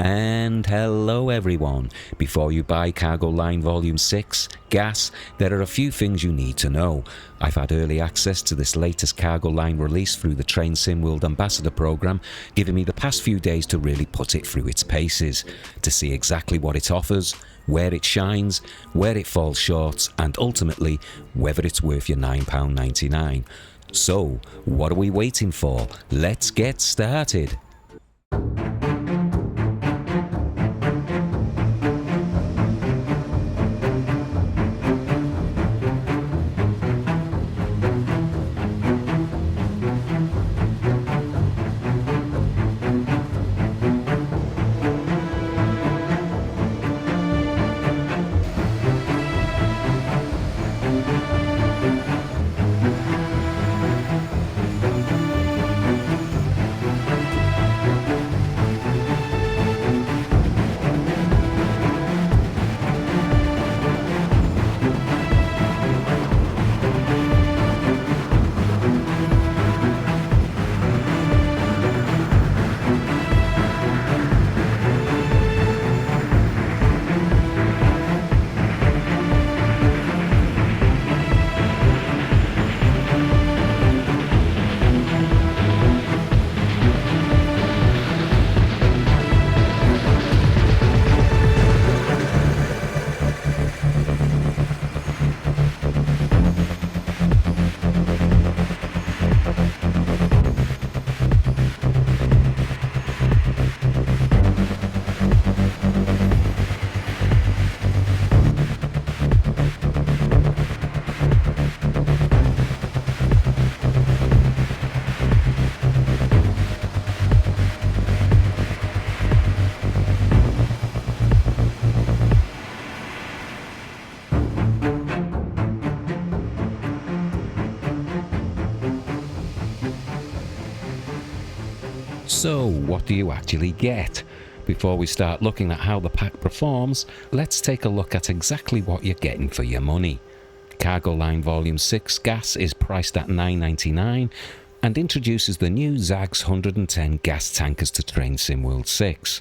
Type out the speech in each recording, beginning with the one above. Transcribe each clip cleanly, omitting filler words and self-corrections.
And hello everyone. Before you buy Cargo Line Volume 6, Gas, there are a few things you need to know. I've had early access to this latest Cargo Line release through the Train Sim World Ambassador Programme, giving me the past few days to really put it through its paces, to see exactly what it offers, where it shines, where it falls short, and ultimately, whether it's worth your £9.99. So, what are we waiting for? Let's get started. So, what do you actually get? Before we start looking at how the pack performs, let's take a look at exactly what you're getting for your money. Cargo Line Volume 6 Gas is priced at $9.99 and introduces the new Zags 110 gas tankers to Train Sim World 6.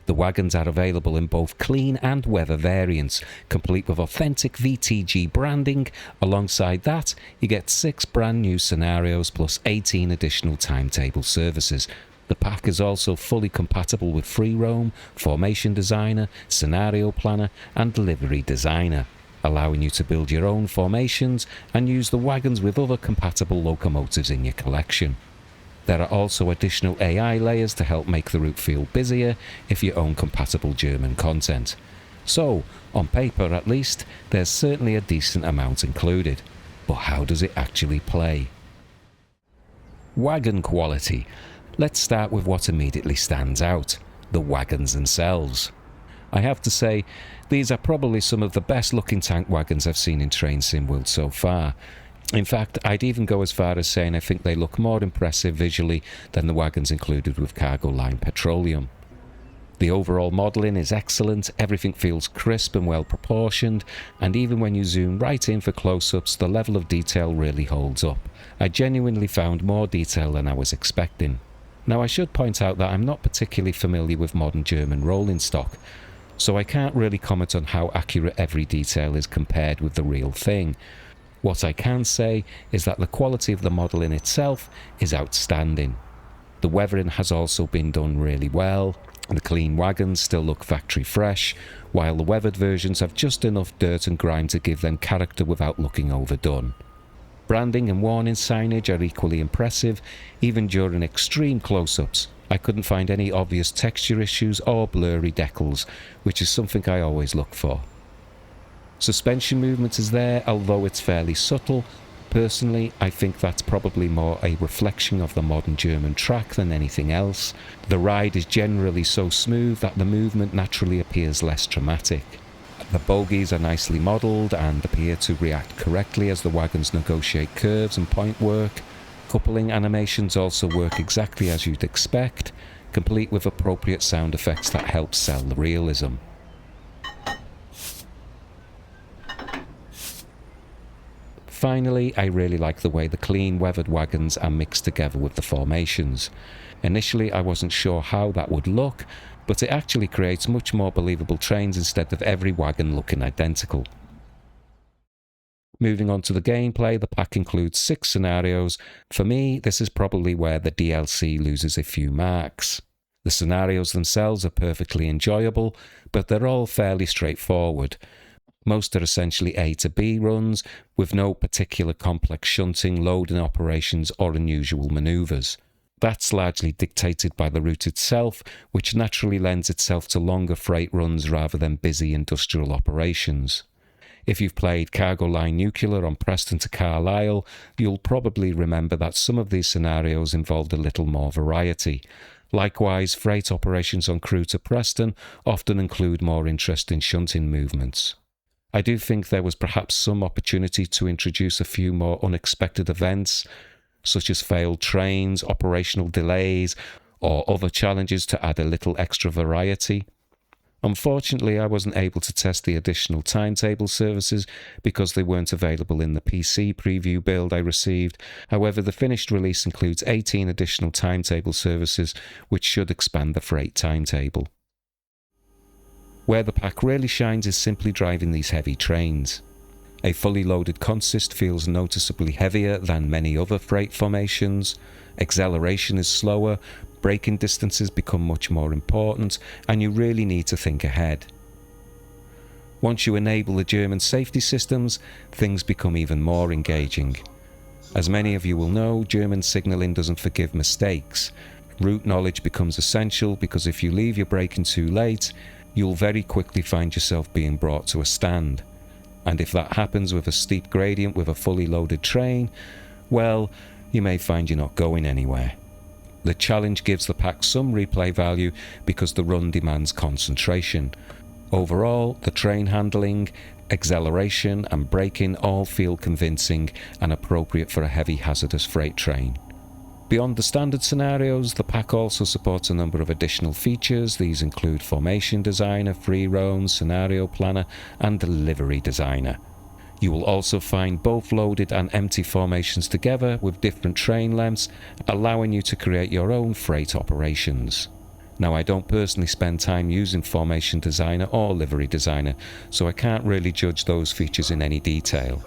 The wagons are available in both clean and weather variants, complete with authentic VTG branding. Alongside that, you get 6 brand new scenarios plus 18 additional timetable services. The pack is also fully compatible with Free Roam, Formation Designer, Scenario Planner and Delivery Designer, allowing you to build your own formations and use the wagons with other compatible locomotives in your collection. There are also additional AI layers to help make the route feel busier if you own compatible German content. So, on paper at least, there's certainly a decent amount included. But how does it actually play? Wagon quality. Let's start with what immediately stands out, the wagons themselves. I have to say, these are probably some of the best looking tank wagons I've seen in Train Sim World so far. In fact, I'd even go as far as saying I think they look more impressive visually than the wagons included with Cargo Line Petroleum. The overall modelling is excellent, everything feels crisp and well proportioned, and even when you zoom right in for close-ups, the level of detail really holds up. I genuinely found more detail than I was expecting. Now I should point out that I'm not particularly familiar with modern German rolling stock, so I can't really comment on how accurate every detail is compared with the real thing. What I can say is that the quality of the modelling itself is outstanding. The weathering has also been done really well. The clean wagons still look factory fresh, while the weathered versions have just enough dirt and grime to give them character without looking overdone. Branding and warning signage are equally impressive, even during extreme close-ups. I couldn't find any obvious texture issues or blurry decals, which is something I always look for. Suspension movement is there, although it's fairly subtle. Personally, I think that's probably more a reflection of the modern German track than anything else. The ride is generally so smooth that the movement naturally appears less dramatic. The bogies are nicely modelled and appear to react correctly as the wagons negotiate curves and point work. Coupling animations also work exactly as you'd expect, complete with appropriate sound effects that help sell the realism. Finally, I really like the way the clean weathered wagons are mixed together with the formations. Initially I wasn't sure how that would look, but it actually creates much more believable trains instead of every wagon looking identical. Moving on to the gameplay, the pack includes 6 scenarios. For me, this is probably where the DLC loses a few marks. The scenarios themselves are perfectly enjoyable, but they're all fairly straightforward. Most are essentially A to B runs, with no particular complex shunting, loading operations, or unusual manoeuvres. That's largely dictated by the route itself, which naturally lends itself to longer freight runs rather than busy industrial operations. If you've played Cargo Line Nuclear on Preston to Carlisle, you'll probably remember that some of these scenarios involved a little more variety. Likewise, freight operations on Crewe to Preston often include more interesting shunting movements. I do think there was perhaps some opportunity to introduce a few more unexpected events, such as failed trains, operational delays, or other challenges to add a little extra variety. Unfortunately, I wasn't able to test the additional timetable services because they weren't available in the PC preview build I received. However, the finished release includes 18 additional timetable services, which should expand the freight timetable. Where the pack really shines is simply driving these heavy trains. A fully loaded consist feels noticeably heavier than many other freight formations. Acceleration is slower, braking distances become much more important, and you really need to think ahead. Once you enable the German safety systems, things become even more engaging. As many of you will know, German signalling doesn't forgive mistakes. Route knowledge becomes essential because if you leave your braking too late, you'll very quickly find yourself being brought to a stand. And if that happens with a steep gradient with a fully loaded train, well, you may find you're not going anywhere. The challenge gives the pack some replay value because the run demands concentration. Overall, the train handling, acceleration and braking all feel convincing and appropriate for a heavy hazardous freight train. Beyond the standard scenarios, the pack also supports a number of additional features. These include Formation Designer, Free Roam, Scenario Planner and Delivery Designer. You will also find both loaded and empty formations together with different train lengths, allowing you to create your own freight operations. Now, I don't personally spend time using Formation Designer or Livery Designer, so I can't really judge those features in any detail.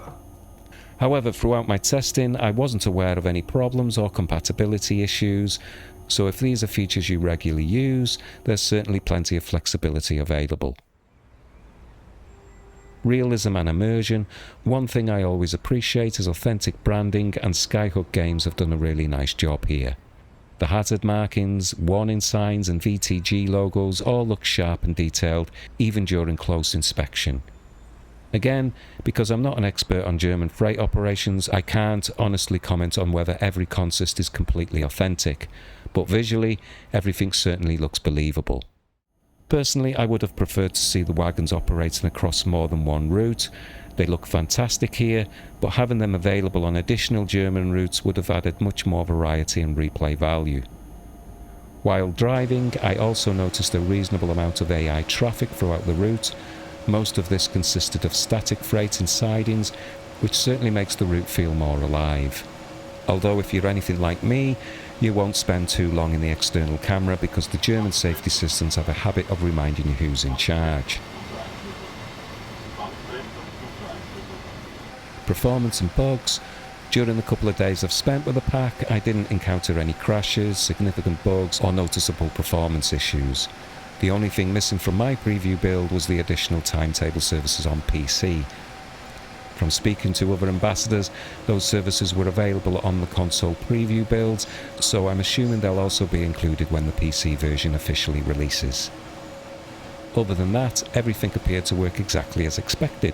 However, throughout my testing, I wasn't aware of any problems or compatibility issues, so if these are features you regularly use, there's certainly plenty of flexibility available. Realism and immersion. One thing I always appreciate is authentic branding, and Skyhook Games have done a really nice job here. The hazard markings, warning signs and VTG logos all look sharp and detailed, even during close inspection. Again, because I'm not an expert on German freight operations, I can't honestly comment on whether every consist is completely authentic, but visually, everything certainly looks believable. Personally, I would have preferred to see the wagons operating across more than one route. They look fantastic here, but having them available on additional German routes would have added much more variety and replay value. While driving, I also noticed a reasonable amount of AI traffic throughout the route. Most of this consisted of static freight and sidings, which certainly makes the route feel more alive. Although if you're anything like me, you won't spend too long in the external camera because the German safety systems have a habit of reminding you who's in charge. Performance and bugs. During the couple of days I've spent with the pack, I didn't encounter any crashes, significant bugs or noticeable performance issues. The only thing missing from my preview build was the additional timetable services on PC. From speaking to other ambassadors, those services were available on the console preview builds, so I'm assuming they'll also be included when the PC version officially releases. Other than that, everything appeared to work exactly as expected.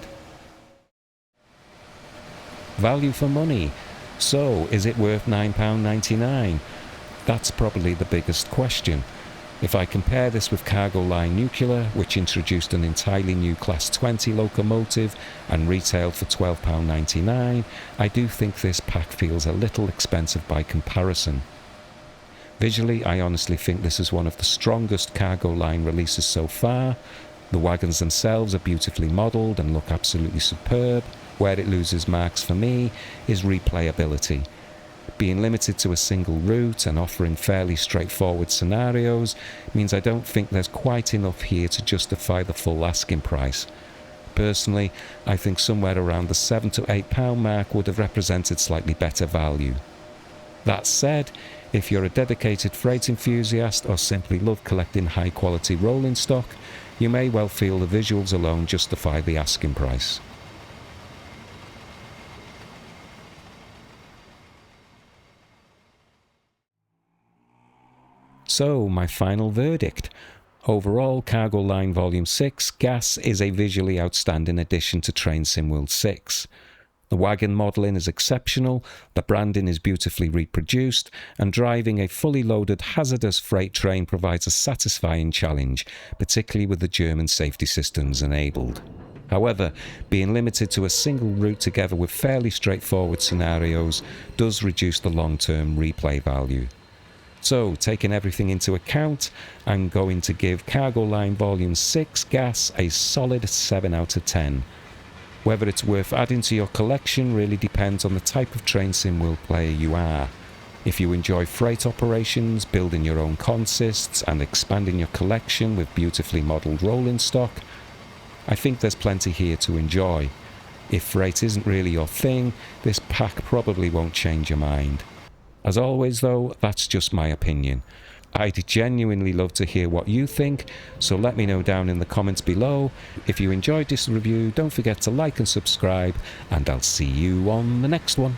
Value for money. So, is it worth £9.99? That's probably the biggest question. If I compare this with Cargo Line Nuclear, which introduced an entirely new Class 20 locomotive and retailed for £12.99, I do think this pack feels a little expensive by comparison. Visually, I honestly think this is one of the strongest Cargo Line releases so far. The wagons themselves are beautifully modelled and look absolutely superb. Where it loses marks for me is replayability. Being limited to a single route and offering fairly straightforward scenarios means I don't think there's quite enough here to justify the full asking price. Personally, I think somewhere around the £7 to £8 mark would have represented slightly better value. That said, if you're a dedicated freight enthusiast or simply love collecting high quality rolling stock, you may well feel the visuals alone justify the asking price. So, my final verdict. Overall, Cargo Line Volume 6 Gas is a visually outstanding addition to Train Sim World 6. The wagon modelling is exceptional, the branding is beautifully reproduced, and driving a fully loaded hazardous freight train provides a satisfying challenge, particularly with the German safety systems enabled. However, being limited to a single route together with fairly straightforward scenarios does reduce the long-term replay value. So, taking everything into account, I'm going to give Cargo Line Volume 6 Gas a solid 7 out of 10. Whether it's worth adding to your collection really depends on the type of Train Sim World player you are. If you enjoy freight operations, building your own consists, and expanding your collection with beautifully modelled rolling stock, I think there's plenty here to enjoy. If freight isn't really your thing, this pack probably won't change your mind. As always though, that's just my opinion. I'd genuinely love to hear what you think, so let me know down in the comments below. If you enjoyed this review, don't forget to like and subscribe, and I'll see you on the next one.